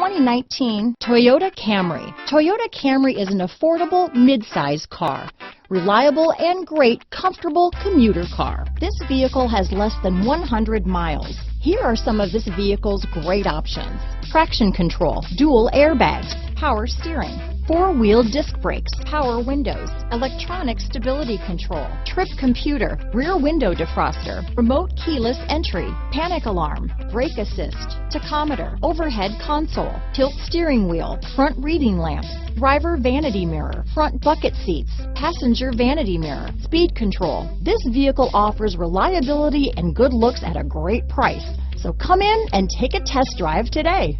2019 Toyota Camry. Toyota Camry is an affordable mid-size car. Reliable and great, comfortable commuter car. This vehicle has less than 100 miles. Here are some of this vehicle's great options: traction control, dual airbags, power steering, four-wheel disc brakes, power windows, electronic stability control, trip computer, rear window defroster, remote keyless entry, panic alarm, brake assist, tachometer, overhead console, tilt steering wheel, front reading lamps, driver vanity mirror, front bucket seats, passenger vanity mirror, speed control. This vehicle offers reliability and good looks at a great price. So come in and take a test drive today.